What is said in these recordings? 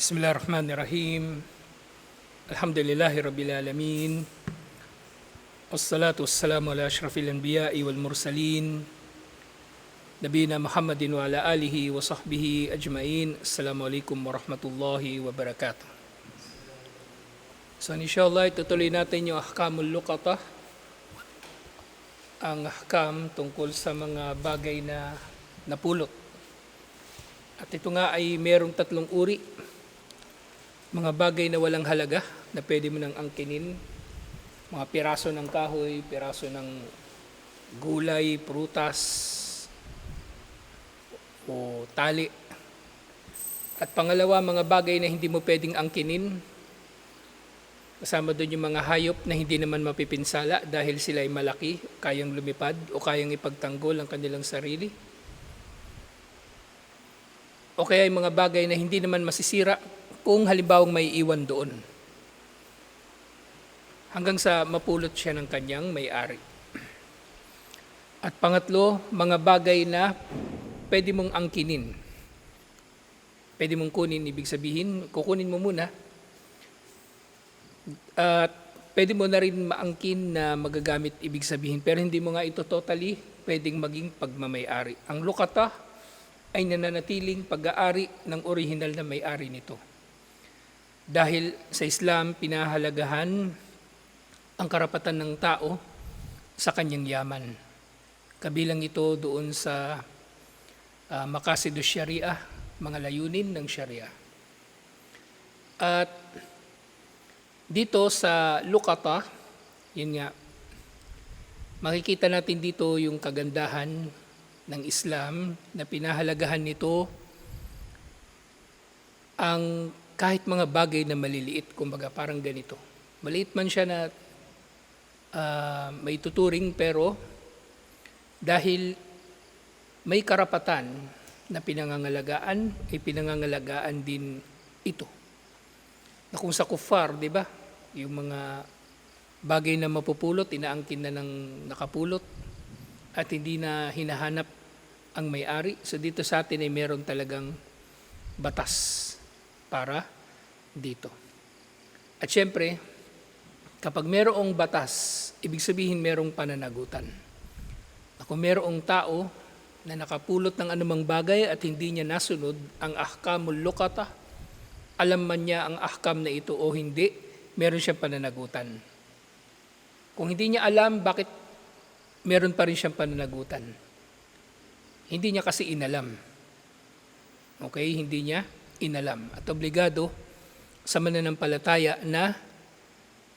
Bismillahirrahmanirrahim. Alhamdulillahi Rabbil Alamin. Wassalatu wassalamu ala ashrafil anbiya'i wal mursalin. Nabina Muhammadin wa ala alihi wa sahbihi ajma'in. Assalamualaikum warahmatullahi wabarakatuh. So inshallah, itutuloy natin yung ahkamul luqatah. Ang ahkam tungkol sa mga bagay na napulot. At ito nga ay merong tatlong uri. Mga bagay na walang halaga na pwede mo nang angkinin, mga piraso ng kahoy, piraso ng gulay, prutas, o tali. At pangalawa, mga bagay na hindi mo pwedeng angkinin, kasama doon yung mga hayop na hindi naman mapipinsala dahil sila ay malaki, kayang lumipad o kayang ipagtanggol ang kanilang sarili. O kaya yung mga bagay na hindi naman masisira kung halimbawang may iwan doon. Hanggang sa mapulot siya ng kanyang may-ari. At pangatlo, mga bagay na pwede mong angkinin. Pwede mong kunin, ibig sabihin, kukunin mo muna. At pwede mo na rin maangkin na magagamit, ibig sabihin, pero hindi mo nga ito totally pwedeng maging pagmamay-ari. Ang luqatah ay nananatiling pag-aari ng orihinal na may-ari nito. Dahil sa Islam, pinahalagahan ang karapatan ng tao sa kanyang yaman. Kabilang ito doon sa Maqasidus Sharia, mga layunin ng Sharia. At dito sa luqatah, yun nga, makikita natin dito yung kagandahan ng Islam na pinahalagahan nito ang kahit mga bagay na maliliit, kumbaga parang ganito. Maliit man siya na may tuturing, pero dahil may karapatan na pinangangalagaan, ay pinangangalagaan din ito. Na kung sa kuffar, di ba? Yung mga bagay na mapupulot, inaangkin na ng nakapulot at hindi na hinahanap ang may-ari. So dito sa atin ay meron talagang batas para dito. At syempre, kapag merong batas, ibig sabihin merong pananagutan. Kung merong tao na nakapulot ng anumang bagay at hindi niya nasunod ang ahkamul luqatah, alam man niya ang ahkam na ito o hindi, meron siyang pananagutan. Kung hindi niya alam, bakit meron pa rin siyang pananagutan? Hindi niya kasi inalam. Okay? Hindi niya inalam. At obligado sa mananampalataya na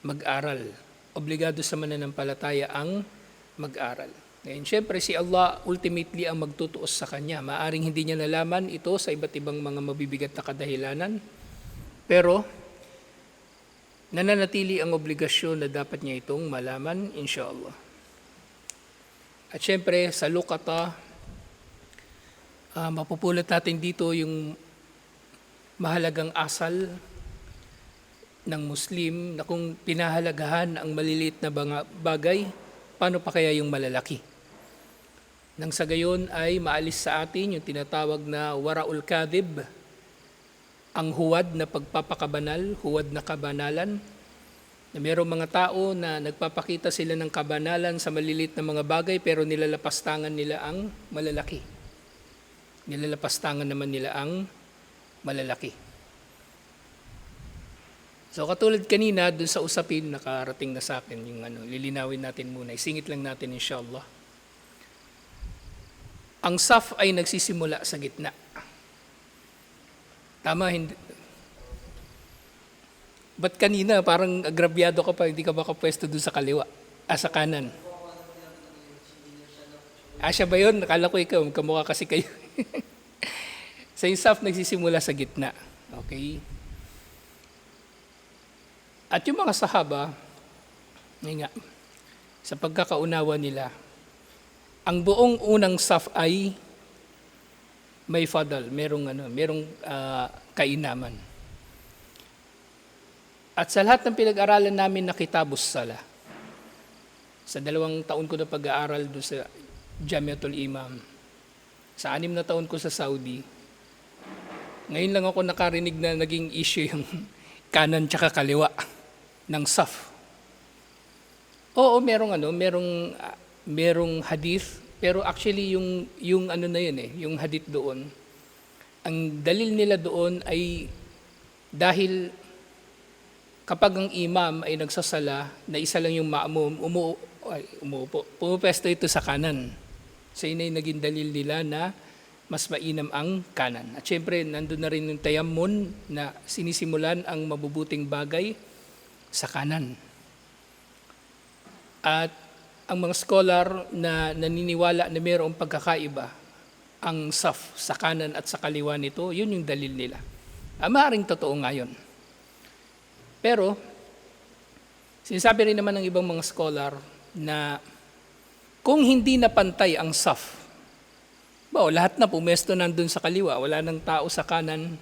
mag-aral. Obligado sa mananampalataya ang mag-aral. Ngayon, syempre si Allah ultimately ang magtutuos sa kanya. Maaring hindi niya nalaman ito sa iba't ibang mga mabibigat na kadahilanan. Pero nananatili ang obligasyon na dapat niya itong malaman, inshallah. At syempre sa luqatah, mapupulot natin dito yung mahalagang asal ng Muslim na kung pinahalagahan ang maliliit na bagay, paano pa kaya yung malalaki? Nang sa gayon ay maalis sa atin yung tinatawag na waraul kadhib, ang huwad na pagpapakabanal, huwad na kabanalan, na mayroong mga tao na nagpapakita sila ng kabanalan sa maliliit na mga bagay pero nilalapastangan nila ang malalaki. Nilalapastangan naman nila ang malalaki. So katulad kanina dun sa usapin, nakarating na sa akin yung lilinawin natin muna. Isingit lang natin inshallah. Ang saf ay nagsisimula sa gitna. Tama, hindi? Ba't kanina parang agrabyado ka pa, hindi ka makapwesto dun sa kaliwa, sa kanan? Siya ba yun? Nakala ko ikaw, kamukha kasi kayo. So yung saf nagsisimula sa gitna. Okay? At yung mga sahaba, nga, sa pagkakaunawa nila, ang buong unang saf ay may fadal, merong kainaman. At sa lahat ng pinag-aralan namin na Kitabus Salah, sa 2 taon ko na pag-aaral doon sa Jamiatul Imam, sa 6 na taon ko sa Saudi, Ngayon lang ako nakarinig na naging issue yung kanan tsaka kaliwa ng SAF. Oo, merong hadith, pero actually yung ano na yun yung hadith doon, ang dalil nila doon ay dahil kapag ang imam ay nagsasala na isa lang yung ma'mum, umuupo, pumepesto ito sa kanan. So yun ay naging dalil nila na mas mainam ang kanan. At syempre, nandun na rin yung tayammun na sinisimulan ang mabubuting bagay sa kanan. At ang mga scholar na naniniwala na mayroong pagkakaiba, ang SAF sa kanan at sa kaliwa nito, yun yung dalil nila. Maaaring totoo ngayon. Pero, sinasabi rin naman ng ibang mga scholar na kung hindi na pantay ang SAF, lahat na pumesto nandun sa kaliwa, wala nang tao sa kanan,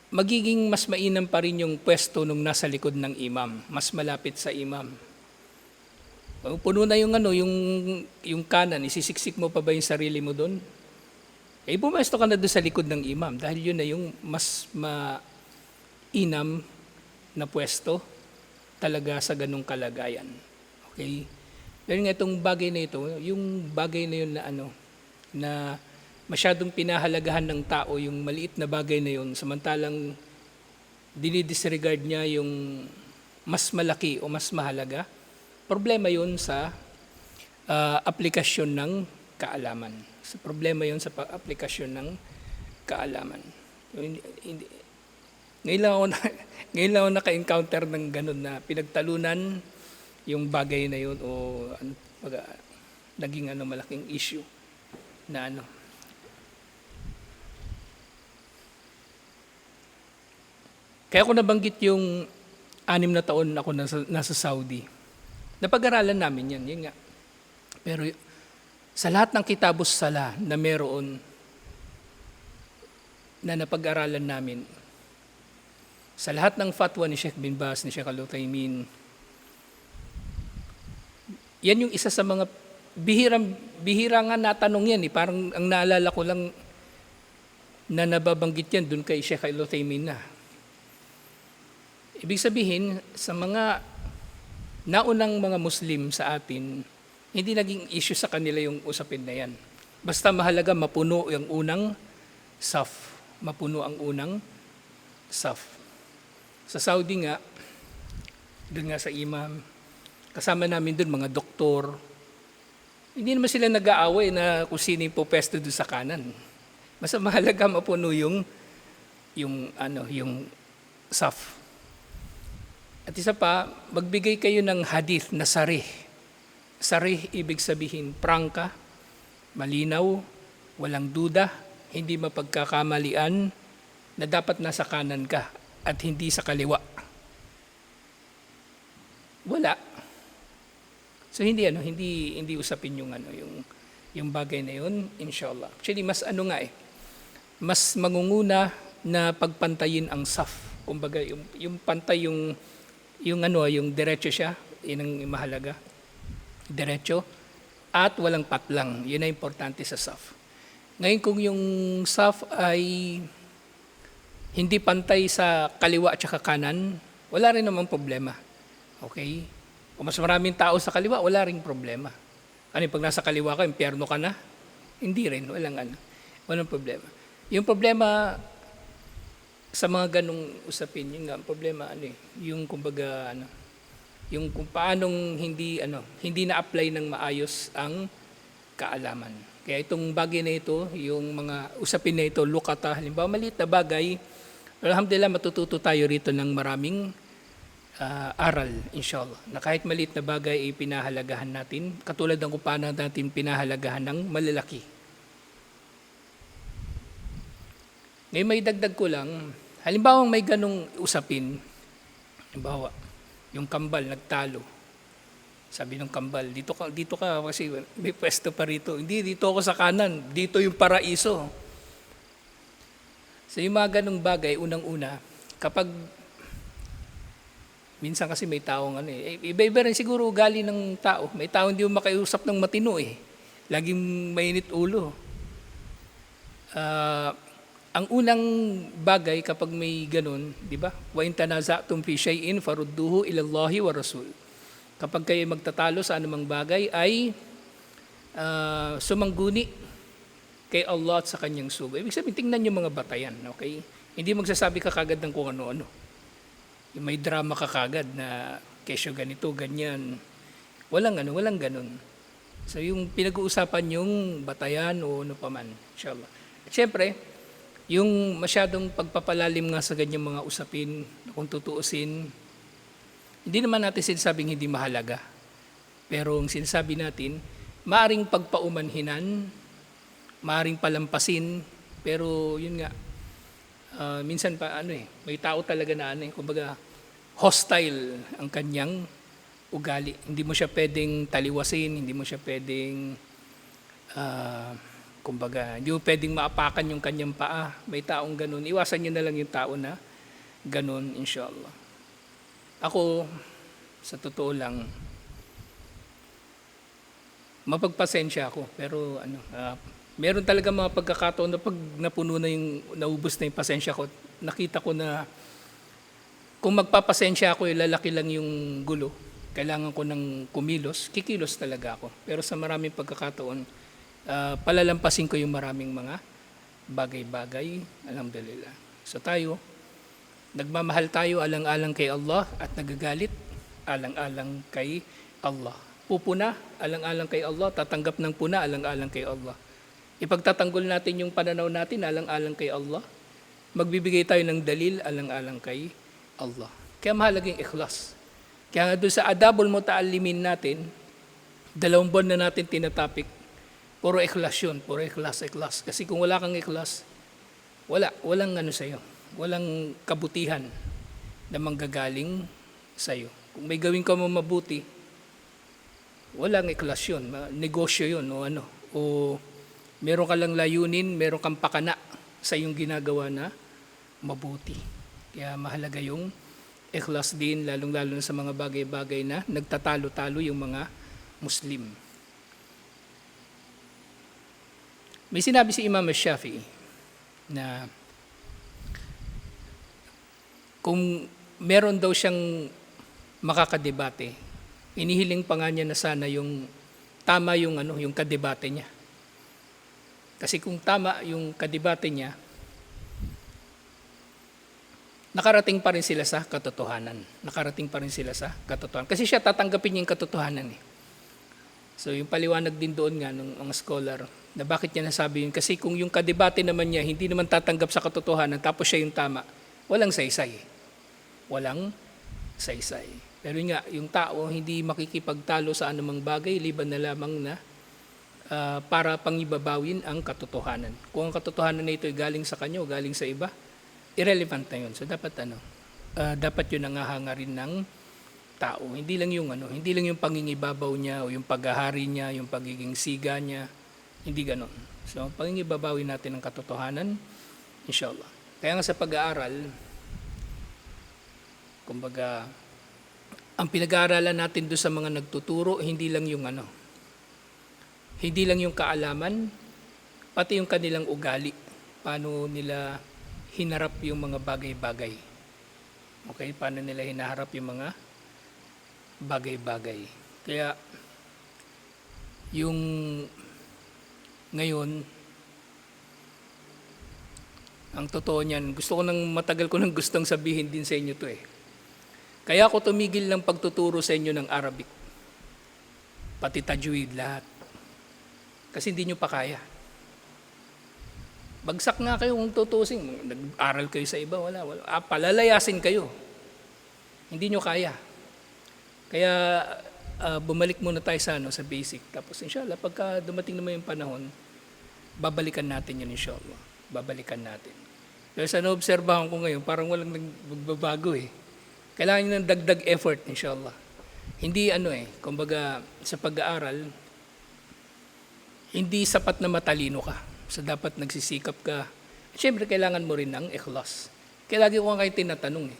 magiging mas mainam pa rin yung pwesto nung nasa likod ng imam, mas malapit sa imam. Puno na yung kanan, isisiksik mo pa ba yung sarili mo doon? Pumesto ka na doon sa likod ng imam dahil yun na yung mas mainam na pwesto talaga sa ganung kalagayan. Okay? Dahil nga itong bagay na ito, yung bagay na yun na masyadong pinahalagahan ng tao, yung maliit na bagay na yun, samantalang dinidisregard niya yung mas malaki o mas mahalaga, problema yun sa aplikasyon ng kaalaman. So, problema yun sa aplikasyon ng kaalaman. Ngayon lang ako naka-encounter ng ganun na pinagtalunan yung bagay na yun o naging malaking issue na Kaya ako nabanggit yung 6 na taon ako nasa Saudi. Napag-aralan namin yan nga. Pero sa lahat ng kitabos sala na meron na napag-aralan namin, sa lahat ng fatwa ni Sheikh bin Baz, ni Sheikh Al-Uthaymin, yan yung isa sa mga bihira nga natanong yan. Parang ang naalala ko lang na nababanggit yan dun kay Sheikh Al-Uthaymin na. Ibig sabihin, sa mga naunang mga Muslim sa atin, hindi naging issue sa kanila yung usapin na yan. Basta mahalaga mapuno yung unang saf. Mapuno ang unang saf. Sa Saudi nga, doon nga sa imam, kasama namin doon mga doktor. Hindi naman sila nag-aaway na kung sino yung pupesto doon sa kanan. Basta mahalaga mapuno yung saf. At isa pa, magbigay kayo ng hadith na sarih. Sarih, ibig sabihin, prangka, malinaw, walang duda, hindi mapagkakamalian, na dapat nasa kanan ka at hindi sa kaliwa. Wala. So hindi usapin yung bagay na yun, inshallah. Actually, mas mas mangunguna na pagpantayin ang saf. Kumbaga, yung pantay yung diretso siya, yun ang mahalaga. Diretso. At walang patlang. Yun ang importante sa SAF. Ngayon kung yung SAF ay hindi pantay sa kaliwa at saka kanan, wala rin namang problema. Okay? Kung mas maraming tao sa kaliwa, wala rin problema. Pag nasa kaliwa ka, impyerno ka na? Hindi rin. Walang problema. Yung problema sa mga ganong usapin, yung problema yung kumbaga yung kung paanong hindi na-apply ng maayos ang kaalaman. Kaya itong bagay na ito, yung mga usapin na ito, lukata, halimbawa maliit na bagay, alhamdulillah matututo tayo rito ng maraming aral, inshallah. Na kahit maliit na bagay ay pinahalagahan natin, katulad ng kung paano natin pinahalagahan ng malalaki. Ngayon may dagdag ko lang, halimbawa may ganong usapin, halimbawa, yung kambal nagtalo. Sabi ng kambal, dito ka kasi may pwesto pa rito. Hindi, dito ako sa kanan, dito yung paraiso. So yung mga ganong bagay, unang-una, kapag minsan kasi may taong iba-iba rin siguro ugali ng tao. May tao hindi mo makiusap ng matino Laging mainit ulo. Ang unang bagay kapag may ganun, di ba? Wa in tanaza'tum fi shay'in farudduhu ila Allahi wa Rasul. Kapag kayo magtatalo sa anumang bagay ay sumangguni kay Allah at sa kanyang sugo. Ibig sabihin, tingnan yung mga batayan, okay? Hindi magsasabi ka kagad ng kung ano-ano. May drama ka kagad na kesyo ganito, ganyan. Walang ganun. So yung pinag-uusapan yung batayan o ano paman, inshallah. At syempre, yung masyadong pagpapalalim nga sa ganyang mga usapin, kung tutuusin, hindi naman natin sinasabing hindi mahalaga. Pero ang sinasabi natin, maaring pagpaumanhinan, maaring palampasin, pero yun nga, minsan pa may tao talaga na kumbaga hostile ang kanyang ugali. Hindi mo siya pwedeng taliwasin, hindi mo siya pwedeng kumbaga, hindi mo pwedeng maapakan yung kanyang paa. May taong ganun. Iwasan nyo na lang yung tao na ganun, inshallah. Ako, sa totoo lang, mapagpasensya ako. Pero meron talaga mga pagkakataon na pag napuno na naubos na yung pasensya ko, nakita ko na kung magpapasensya ako, lalaki lang yung gulo. Kailangan ko ng kumilos, kikilos talaga ako. Pero sa maraming pagkakataon, palalampasin ko yung maraming mga bagay-bagay. Alhamdulillah. So tayo, nagmamahal tayo alang-alang kay Allah at nagagalit alang-alang kay Allah. Pupuna alang-alang kay Allah, tatanggap ng puna alang-alang kay Allah. Ipagtatanggol natin yung pananaw natin alang-alang kay Allah. Magbibigay tayo ng dalil alang-alang kay Allah. Kaya mahalagang ikhlas. Kaya nga doon sa adabul muta'allimin natin, 2 buwan na natin tinatapik, puro ikhlas yun, puro ikhlas. Kasi kung wala kang ikhlas, walang sa'yo. Walang kabutihan na manggagaling sa'yo. Kung may gawin ka mo mabuti, walang ikhlas yun. Negosyo yun o meron ka lang layunin, meron kang pakana sa iyong ginagawa na mabuti. Kaya mahalaga yung ikhlas din, lalong-lalo na sa mga bagay-bagay na nagtatalo-talo yung mga Muslim. May sinabi si Imam Shafi'i na kung meron daw siyang makakadebate, inihiling pa nga niya na sana yung tama yung kadebate niya. Kasi kung tama yung kadebate niya, nakarating pa rin sila sa katotohanan. Kasi siya tatanggapin niya yung katotohanan eh. So yung paliwanag din doon nga ng mga scholar na bakit niya nasabi yun. Kasi kung yung kadebate naman niya hindi naman tatanggap sa katotohanan tapos siya yung tama, walang saysay. Pero yun nga, yung tao hindi makikipagtalo sa anumang bagay liban na lamang na para pangibabawin ang katotohanan. Kung ang katotohanan na ito ay galing sa kanya o galing sa iba, irrelevant na yun. So dapat dapat yun ang hahangarin ng tao. Hindi lang yung pangingibabaw niya o yung paghahari niya, yung pagiging siga niya. Hindi ganon. So pangingibabawin natin ang katotohanan, inshallah. Kaya nga sa pag-aaral, kumbaga, ang pinag-aaralan natin doon sa mga nagtuturo, hindi lang yung kaalaman, pati yung kanilang ugali. Paano nila hinarap yung mga bagay-bagay. Okay? Paano nila hinaharap yung mga bagay-bagay. Kaya, yung ngayon, ang totoo niyan, matagal ko nang gustong sabihin din sa inyo to eh. Kaya ako tumigil ng pagtuturo sa inyo ng Arabic. Pati tajwid, lahat. Kasi hindi nyo pa kaya. Bagsak nga kayo kung tutusin. Nag-aral kayo sa iba, wala. Palalayasin kayo. Hindi nyo kaya. Kaya bumalik muna tayo sa basic. Tapos inshallah, pagka dumating naman yung panahon, babalikan natin yun inshallah. Babalikan natin. Pero sa naobserbahan ko ngayon, parang walang nagbabago eh. Kailangan nyo ng dagdag effort inshallah. Hindi kumbaga sa pag-aaral, hindi sapat na matalino ka. So dapat nagsisikap ka. At syempre kailangan mo rin ng ikhlas. Kaya lagi ko kayo tinatanong eh.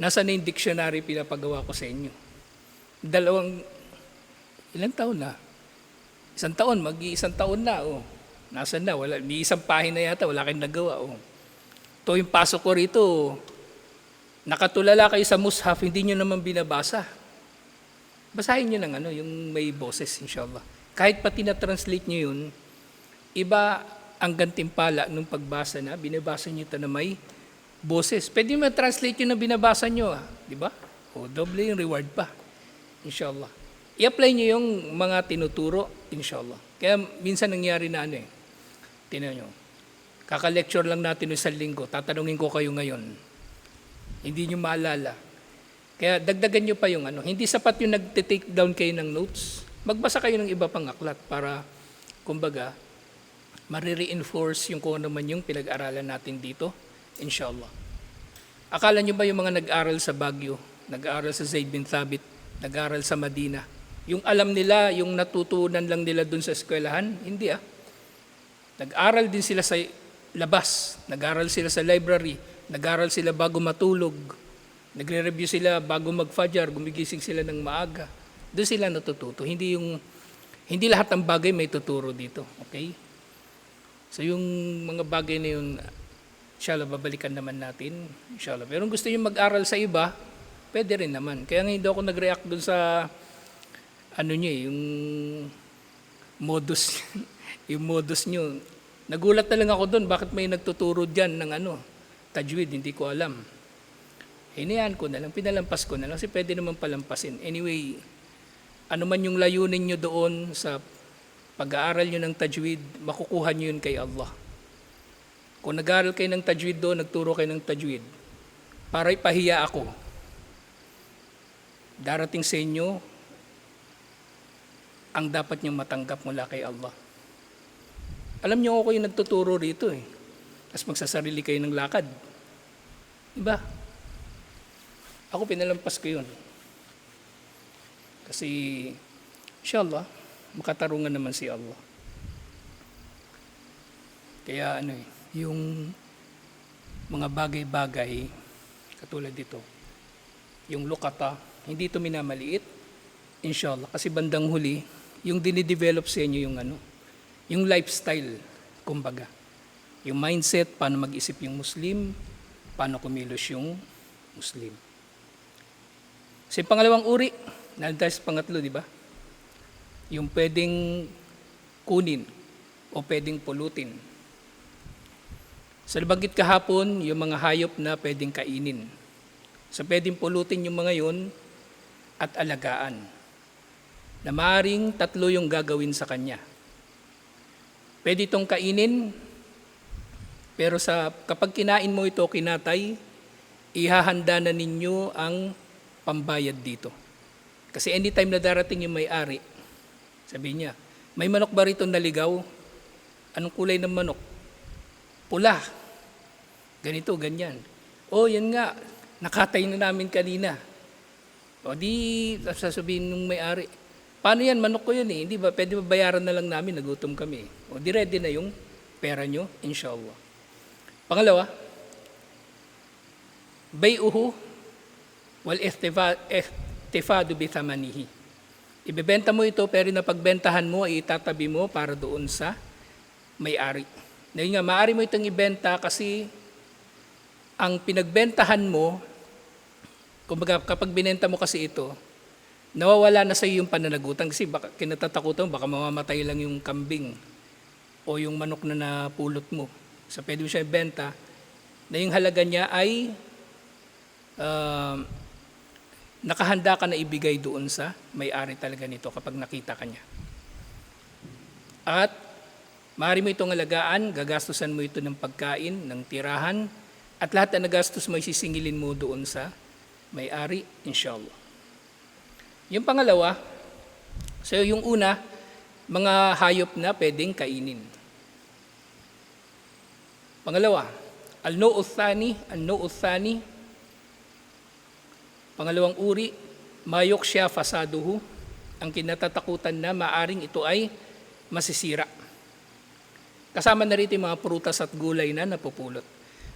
Nasaan na yung dictionary pinapagawa ko sa inyo? Ilang taon na? 1 taon, mag-1 taon na. Nasaan na? Wala, ni isang pahina yata, wala kayong nagawa. Oh. Ito yung pasok ko rito, nakatulala kayo sa mushaf, hindi nyo naman binabasa. Basahin nyo ng yung may boses, inshallah. Kahit pati na-translate nyo yun, iba ang gantimpala nung pagbasa na, binabasa nyo ito na may boses. Pwede mo translate yun na binabasa nyo, di ba? O doble yung reward pa, inshallah. I-apply nyo yung mga tinuturo, inshallah. Kaya minsan nangyari na tinan nyo, kaka-lecture lang natin ng isang linggo, tatanungin ko kayo ngayon, hindi nyo maalala. Kaya dagdagan nyo pa yung hindi sapat yung nag-take down kayo ng notes, magbasa kayo ng iba pang aklat para, kumbaga, mare-reinforce yung kung ano man yung pinag-aralan natin dito, inshallah. Akala nyo ba yung mga nag-aral sa Baguio, nag-aral sa Zaid bin Thabit, nag-aral sa Madina, yung alam nila, yung natutunan lang nila dun sa eskwelahan? Hindi Nag-aral din sila sa labas, nag-aral sila sa library, nag-aral sila bago matulog, nagre-review sila bago mag-fajr, gumigising sila ng maaga. Doon sila natututo. Hindi lahat ng bagay may tuturo dito. Okay? So yung mga bagay na yun, inshallah, babalikan naman natin. Inshallah. Pero kung gusto nyo mag-aral sa iba, pwede rin naman. Kaya nga hindi ako nag-react doon sa yung modus yung modus nyo. Nagulat na lang ako doon, bakit may nagtuturo dyan ng tajwid, hindi ko alam. Hinayaan ko na lang, pinalampas ko na lang, kasi pwede naman palampasin. Anyway, ano man yung layunin nyo doon sa pag-aaral nyo ng tajwid, makukuha nyo yun kay Allah. Kung nag-aaral kayo ng tajwid doon, nagturo kayo ng tajwid, para ipahiya ako, darating sa inyo ang dapat nyo matanggap mula kay Allah. Alam niyo ako yung nagtuturo rito Tapos magsasarili kayo ng lakad. Diba? Ako pinalampas ko yun. Kasi, inshallah, makatarungan naman si Allah. Kaya yung mga bagay-bagay, katulad dito, yung lukata, hindi ito minamaliit, inshallah. Kasi bandang huli, yung dinidevelop sa inyo yung lifestyle, kumbaga. Yung mindset, paano mag-isip yung Muslim, paano kumilos yung Muslim. Sa pangalawang uri, nandun sa pangatlo, di ba? Yung pwedeng kunin o pwedeng pulutin. Sa nabanggit kahapon, yung mga hayop na pwedeng kainin. So pwedeng pulutin yung mga yun at alagaan. Na maaaring tatlo yung gagawin sa kanya. Pwede itong kainin, pero kapag kinain mo ito, kinatay, ihahanda na ninyo ang pambayad dito. Kasi anytime na darating yung may-ari, sabi niya, may manok ba rito naligaw? Anong kulay ng manok? Pula. Ganito, ganyan. Oh, yan nga, nakatay na namin kanina. O di, sasabihin ng may-ari, paano yan? Manok ko yan Hindi ba? Pwede ba bayaran na lang namin? Nagutom kami. O di ready na yung pera nyo, inshallah. Pangalawa, bay'uhu wal ihtifadu bi thamanihi. Ibebenta mo ito, pero napagbentahan mo, itatabi mo para doon sa may-ari. Ngayon nga, maaari mo itong ibenta kasi ang pinagbentahan mo, kumbaga kapag binenta mo kasi ito, nawawala na sa iyo yung pananagutan kasi baka kinatatakutan baka mamamatay lang yung kambing o yung manok na napulot mo. So pwede mo siya ibenta na yung halaga niya ay nakahanda ka na ibigay doon sa may-ari talaga nito kapag nakita ka niya. At maaari mo itong alagaan, gagastusan mo ito ng pagkain, ng tirahan, at lahat na nagastos mo isisingilin mo doon sa may-ari, inshallah. Yung pangalawa, so yung una, mga hayop na pwedeng kainin. Pangalawa, al-nu'uthani, pangalawang uri, mayoksya fasaduhu, ang kinatatakutan na maaring ito ay masisira. Kasama na rito yung mga prutas at gulay na napupulot.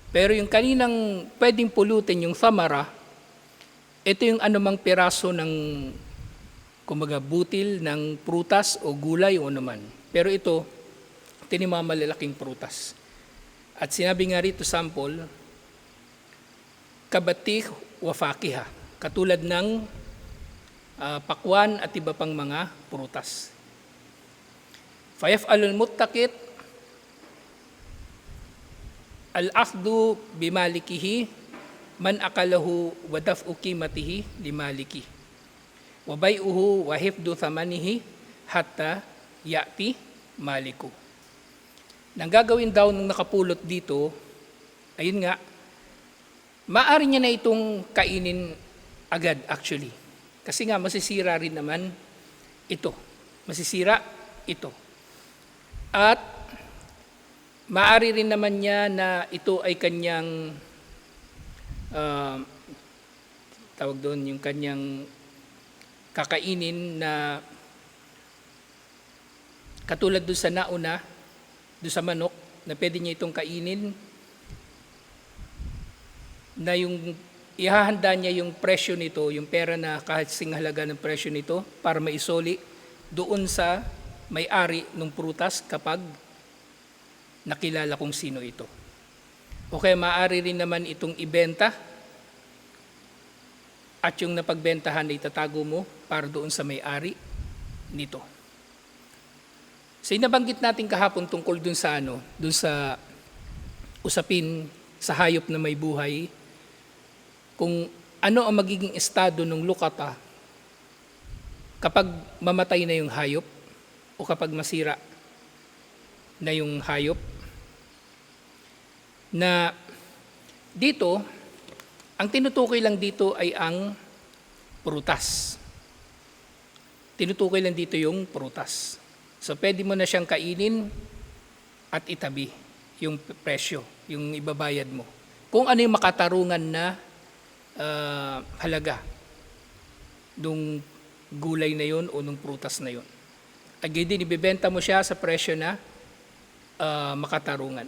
Pero yung kaninang pwedeng pulutin, yung thamara, ito yung anumang piraso ng kumbaga butil ng prutas o gulay o naman. Pero ito, Ito yung mga malalaking prutas. At sinabi nga rito sample, kabatih wa fakiha, katulad ng pakwan at iba pang mga prutas. Fayaf'alul muttaqit al-akhdu bimalikihi man akalahu wa daf'u qimatihi limaliki wa bay'uhu wa hifdu thamanihi hatta ya'ti maliku. Nang gagawin daw nung nakapulot dito, ayun nga, maaari niya na itong kainin agad actually. Kasi nga masisira rin naman ito. Masisira ito. At maaari rin naman niya na ito ay kanyang tawag doon, yung kanyang kakainin na katulad doon sa nauna, doon sa manok, na pwede niya itong kainin, na yung ihahanda niya yung presyo nito, yung pera na kasing halaga ng presyo nito para maisoli doon sa may-ari ng prutas kapag nakilala kung sino ito. O kaya maaari rin naman itong ibenta at yung napagbentahan ay itatago mo para doon sa may-ari nito. So nabanggit natin kahapon tungkol doon sa usapin sa hayop na may buhay, kung ano ang magiging estado ng lukata kapag mamatay na yung hayop o kapag masira na yung hayop. Na dito, ang tinutukoy lang dito ay ang prutas. Tinutukoy lang dito yung prutas. So pwede mo na siyang kainin at itabi yung presyo, yung ibabayad mo. Kung ano yung makatarungan na halaga nung gulay na yun o nung prutas na yun. Again din, ibibenta mo siya sa presyo na makatarungan.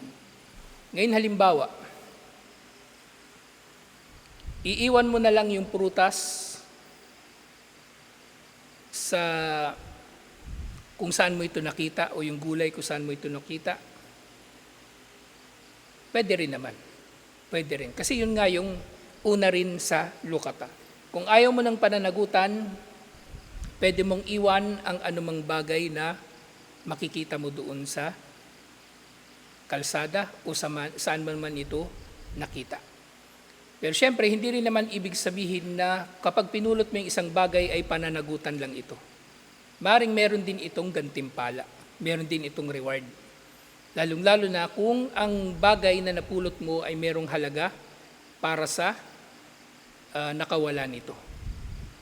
Ngayon halimbawa, iiwan mo na lang yung prutas sa kung saan mo ito nakita o yung gulay kung saan mo ito nakita. Pwede rin naman. Pwede rin. Kasi yun nga yung una rin sa lukata. Kung ayaw mo ng pananagutan, pwede mong iwan ang anumang bagay na makikita mo doon sa kalsada o saan man ito nakita. Pero syempre, hindi rin naman ibig sabihin na kapag pinulot mo yung isang bagay ay pananagutan lang ito. Maring meron din itong gantimpala. Meron din itong reward. Lalong-lalo na kung ang bagay na napulot mo ay merong halaga para sa nakawala nito.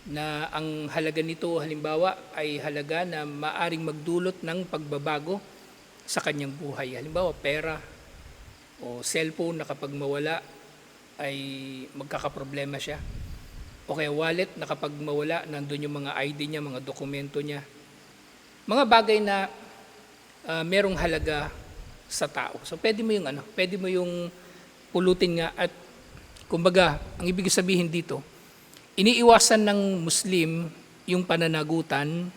Na ang halaga nito halimbawa ay halaga na maaring magdulot ng pagbabago sa kanyang buhay. Halimbawa, pera o cellphone na kapag mawala ay magkakaproblema siya. O kaya wallet na kapag mawala, nandun yung mga ID niya, mga dokumento niya. Mga bagay na merong halaga sa tao. So pwede mo yung pulutin nga at kumbaga, ang ibig sabihin dito, iniiwasan ng Muslim yung pananagutan,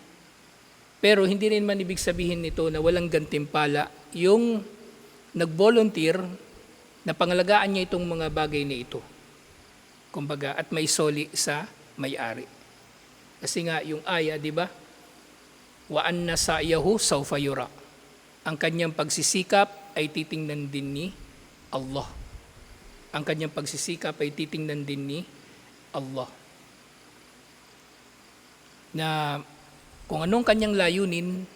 pero hindi rin man ibig sabihin nito na walang gantimpala yung nag-volunteer na pangalagaan niya itong mga bagay na ito. Kumbaga, at may soli sa may-ari. Kasi nga yung aya, di ba? Wa anna sa'yahu sawfa yura. Ang kanyang pagsisikap ay titingnan din ni Allah. Ang kanyang pagsisikap ay titingnan din ni Allah. Na kung anong kanyang layunin,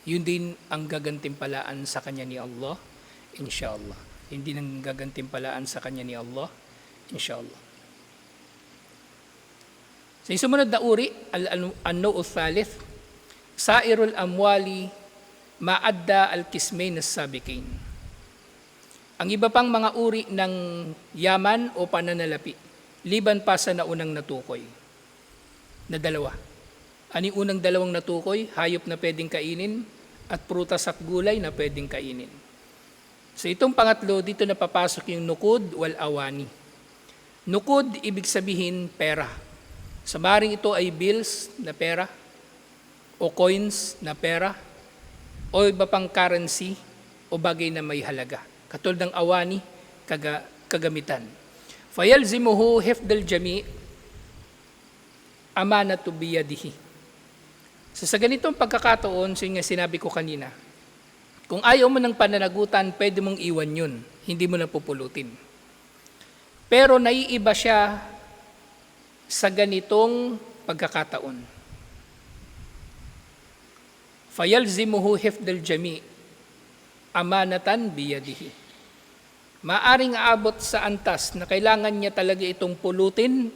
yun din ang gagantimpalaan sa kanya ni Allah, inshallah. Hindi nang gagantimpalaan sa kanya ni Allah, inshallah. Sa sumunod na uri, an-naw'u thalith, sairul amwali ma'adda al-kismain as-sabiqain. Ang iba pang mga uri ng yaman o pananalapi, liban pa sa naunang natukoy na dalawa. Ano yung unang dalawang natukoy? Hayop na pwedeng kainin at prutas at gulay na pwedeng kainin. So itong pangatlo, dito na papasok yung nukud wal awani. Nukud, ibig sabihin pera. Sa maring ito ay bills na pera, o coins na pera, o iba pang currency o bagay na may halaga. Katulad ng awani, kagamitan. Fayalzimuhu hifdal jami' amanatu biyadihi. So sa ganitong pagkakataon, so yung sinabi ko kanina, kung ayaw mo ng pananagutan, pwede mong iwan yun. Hindi mo na pupulutin. Pero naiiba siya sa ganitong pagkakataon. Fayalzimuhu hifdal jami' amanatan biyadihi. Maaring aabot sa antas na kailangan niya talaga itong pulutin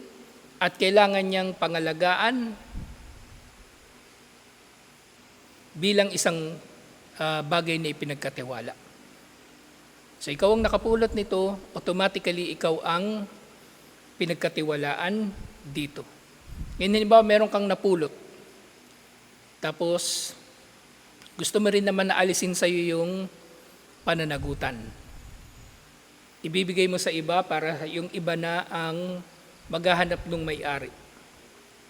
at kailangan niyang pangalagaan bilang isang bagay na ipinagkatiwala. So ikaw ang nakapulot nito, automatically ikaw ang pinagkatiwalaan dito. Ngayon, halimbawa, meron kang napulot. Tapos, gusto mo rin naman na alisin sa'yo yung pananagutan. Ibibigay mo sa iba para yung iba na ang maghahanap ng may-ari.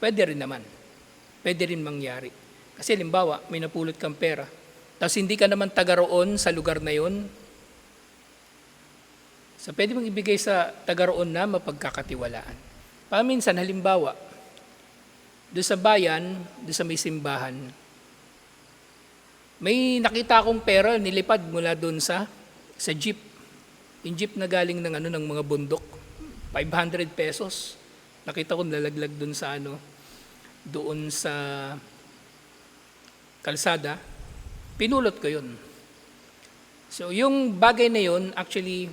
Pwede rin naman. Pwede rin mangyari. Kasi halimbawa, may napulot kang pera, tapos hindi ka naman taga-roon sa lugar na yon, so pwede mong ibigay sa taga-roon na mapagkakatiwalaan. Paminsan, halimbawa, doon sa bayan, doon sa may simbahan, may nakita akong pera nilipad mula doon sa jeep. Yung jeep na galing ng mga bundok, 500 pesos. Nakita ko nalaglag doon sa doon sa kalsada. Pinulot ko yun. So yung bagay na yun, actually,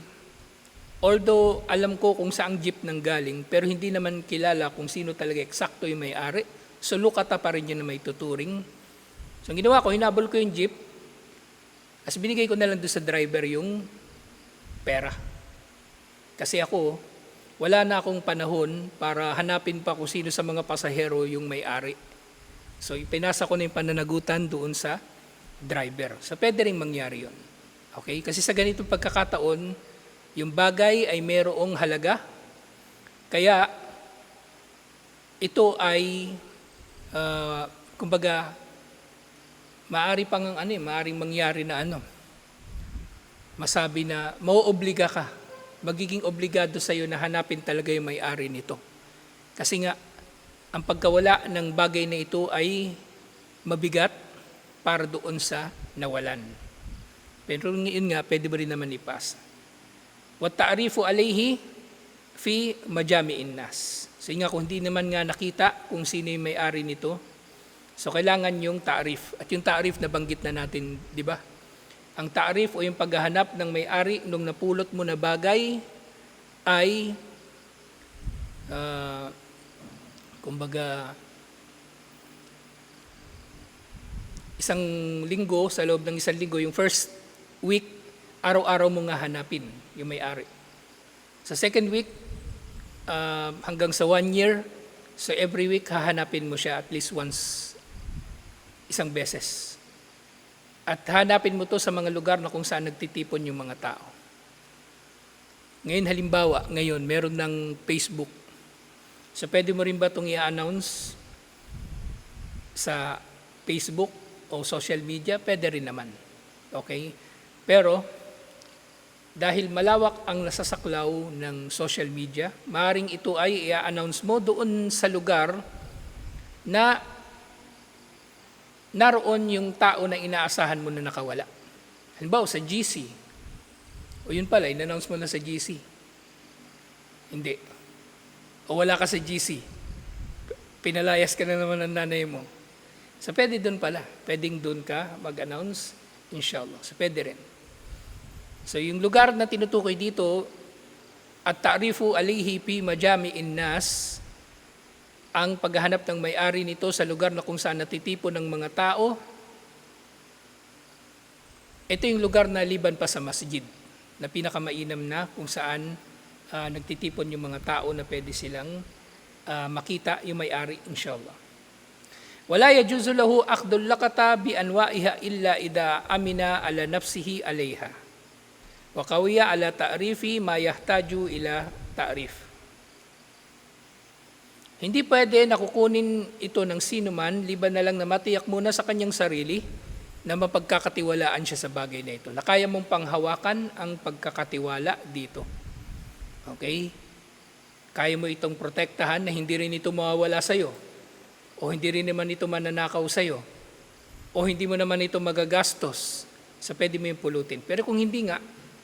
although alam ko kung saang jeep nang galing, pero hindi naman kilala kung sino talaga eksakto yung may-ari. So lukata pa rin yun na may tuturing. So ang ginawa ko, hinabol ko yung jeep, as binigay ko na lang doon sa driver yung pera. Kasi ako, wala na akong panahon para hanapin pa kung sino sa mga pasahero yung may-ari. So ipinasa ko na yung pananagutan doon sa driver. So pwede rin mangyari yun. Okay? Kasi sa ganitong pagkakataon, yung bagay ay merong halaga. Kaya ito ay kumbaga maaari pang maaring mangyari na masabi na mauobliga ka, magiging obligado sa iyo na hanapin talaga yung may-ari nito. Kasi nga ang pagkawala ng bagay na ito ay mabigat para doon sa nawalan. Pero ngayon nga, pwede ba rin naman ipasa. Wa ta'rifu alayhi fi majami'in nas. So nga kung hindi naman nga nakita kung sino yung may-ari nito, so kailangan yung ta'rif. At yung ta'rif na banggit na natin, di ba? Ang ta'rif o yung paghahanap ng may-ari nung napulot mo na bagay ay kumbaga isang linggo, sa loob ng isang linggo, yung first week, araw-araw mo nga hanapin yung may-ari. Sa second week, hanggang sa 1 year, so every week hahanapin mo siya at least once, isang beses. At hanapin mo to sa mga lugar na kung saan nagtitipon yung mga tao. Ngayon halimbawa, meron ng Facebook. So pwede mo rin ba itong i-announce sa Facebook o social media? Pwede rin naman. Okay? Pero, dahil malawak ang nasasaklaw ng social media, maaaring ito ay i-announce mo doon sa lugar na naroon yung tao na inaasahan mo na nakawala. Halimbawa sa GC. O yun pala, in-announce mo na sa GC. Hindi. O wala ka sa GC. Pinalayas ka na naman ng nanay mo. So pwede doon pala. Pwedeng doon ka mag-announce, inshallah. So pwede rin. So yung lugar na tinutukoy dito, at ta'rifu alayhi fi majami'in nas, ang paghahanap ng may-ari nito sa lugar na kung saan natitipon ng mga tao, ito yung lugar na liban pa sa masjid, na pinakamainam na kung saan nagtitipon yung mga tao na pwede silang makita yung may-ari, inshallah. Wala yajuzu lahu akhdul laqata bi anwa'iha illa idha amina ala nafsihi alayha. Wa qawiya ala ta'rifi ma yahtaju ila ta'rif. Hindi pwede na kukunin ito ng sino man, liban na lang na matiyak muna sa kanyang sarili na mapagkakatiwalaan siya sa bagay na ito. Na kaya mong panghawakan ang pagkakatiwala dito. Okay? Kaya mo itong protektahan na hindi rin ito mawawala sa'yo. O hindi rin naman ito mananakaw sa'yo. O hindi mo naman ito magagastos sa pwede mo yung pulutin. Pero kung hindi nga,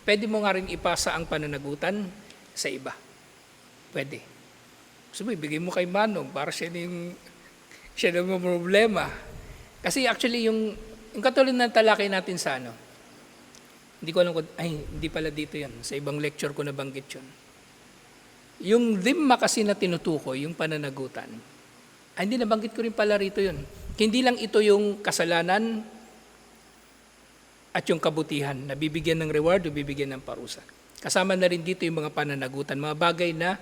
pwede mo nga rin ipasa ang pananagutan sa iba. Pwede. So, ibigay mo kay Manong para siya na yung problema. Kasi actually, yung katulad ng talakay natin sa hindi ko alam kung, hindi pala dito yan. Sa ibang lecture ko nabanggit yun. Yung dhimma kasi na tinutukoy, yung pananagutan, hindi nabanggit ko rin pala rito yun. Hindi lang ito yung kasalanan at yung kabutihan na bibigyan ng reward o bibigyan ng parusa. Kasama na rin dito yung mga pananagutan, mga bagay na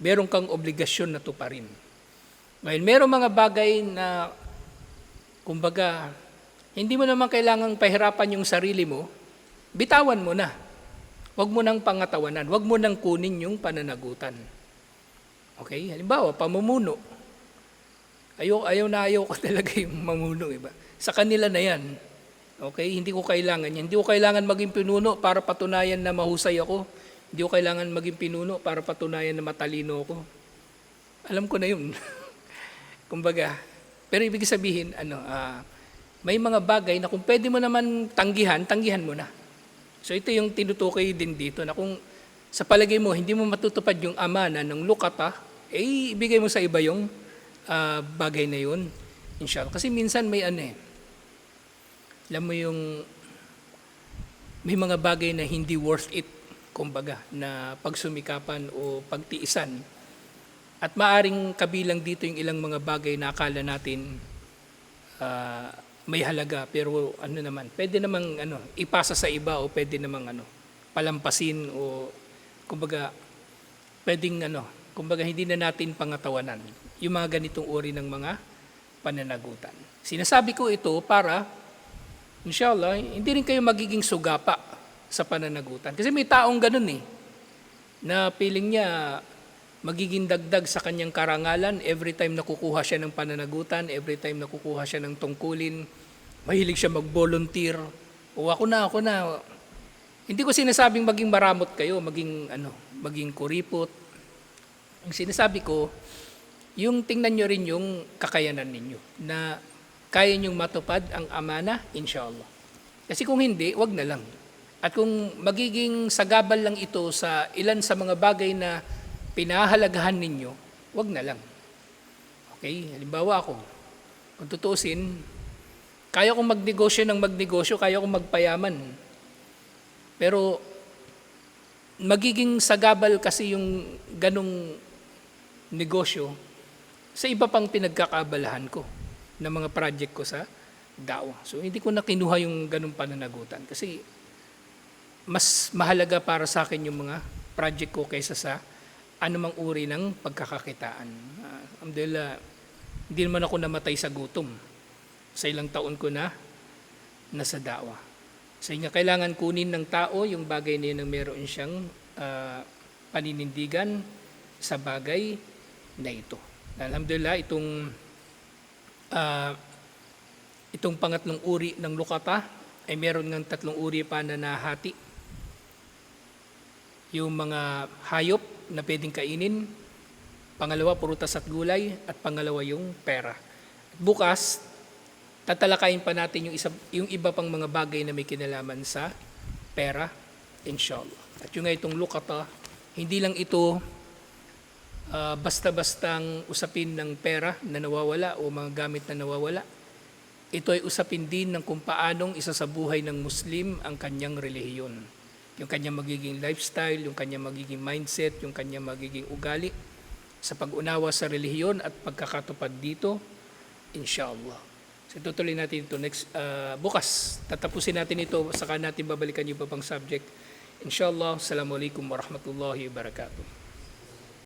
meron kang obligasyon na tuparin. Ngayon, meron mga bagay na, kumbaga, hindi mo naman kailangang pahirapan yung sarili mo, bitawan mo na. Huwag mo nang pangatawanan, huwag mo nang kunin yung pananagutan. Okay? Halimbawa, pamumuno. Ayaw ko talaga yung mamuno, iba. Sa kanila na yan. Okay? Hindi ko kailangan yan. Hindi ko kailangan maging pinuno para patunayan na mahusay ako. Hindi ko kailangan maging pinuno para patunayan na matalino ako. Alam ko na yun. Kumbaga, pero ibig sabihin, may mga bagay na kung pwede mo naman tanggihan mo na. So ito yung tinutukoy din dito na kung sa palagay mo hindi mo matutupad yung amana ng lukata, ibigay mo sa iba yung bagay na yun. Inshallah. Kasi minsan may alam mo yung may mga bagay na hindi worth it, kumbaga, na pagsumikapan o pagtiisan. At maaring kabilang dito yung ilang mga bagay na akala natin may halaga, pero pwede namang ipasa sa iba o pwede namang palampasin o kumbaga pwedeng kumbaga hindi na natin pangatawanan yung mga ganitong uri ng mga pananagutan. Sinasabi ko ito para inshallah hindi rin kayo magiging sugapa sa pananagutan. Kasi may taong ganun na feeling niya magiging dagdag sa kanyang karangalan every time nakukuha siya ng pananagutan, every time nakukuha siya ng tungkulin, mahilig siya mag-volunteer. O ako na. Hindi ko sinasabing maging maramot kayo, maging kuripot. Ang sinasabi ko, yung tingnan nyo rin yung kakayanan ninyo na kaya nyong matupad ang amana, inshallah. Kasi kung hindi, wag na lang. At kung magiging sagabal lang ito sa ilan sa mga bagay na pinahalagahan ninyo, wag na lang. Okay? Halimbawa ako, kung tutusin, kaya kong magnegosyo, kaya kong magpayaman. Pero magiging sagabal kasi yung ganong negosyo sa iba pang pinagkakaabalahan ko ng mga project ko sa da'wah. So hindi ko na kinuha yung ganong pananagutan kasi mas mahalaga para sa akin yung mga project ko kaysa sa anumang uri ng pagkakakitaan. Alhamdulillah, hindi naman ako namatay sa gutom sa ilang taon ko na nasa da'wah. So nga kailangan kunin ng tao yung bagay na yun na meron siyang paninindigan sa bagay na ito. Alhamdulillah, itong pangatlong uri ng lukata ay meron ng tatlong uri pa na nahati. Yung mga hayop na pwedeng kainin, pangalawa, prutas at gulay, at pangalawa yung pera. Bukas, tatalakayin pa natin yung iba pang mga bagay na may kinalaman sa pera, inshallah. At yung itong lukata, hindi lang ito basta-bastang usapin ng pera na nawawala o mga gamit na nawawala. Ito ay usapin din ng kung paanong isa sa buhay ng Muslim ang kanyang relihiyon. Yung kanyang magiging lifestyle, yung kanyang magiging mindset, yung kanyang magiging ugali sa pag-unawa sa relihiyon at pagkakatupad dito, inshallah. So tutuloy natin ito bukas. Tatapusin natin ito, saka natin babalikan yung ibang subject. Inshallah, assalamualaikum warahmatullahi wabarakatuh.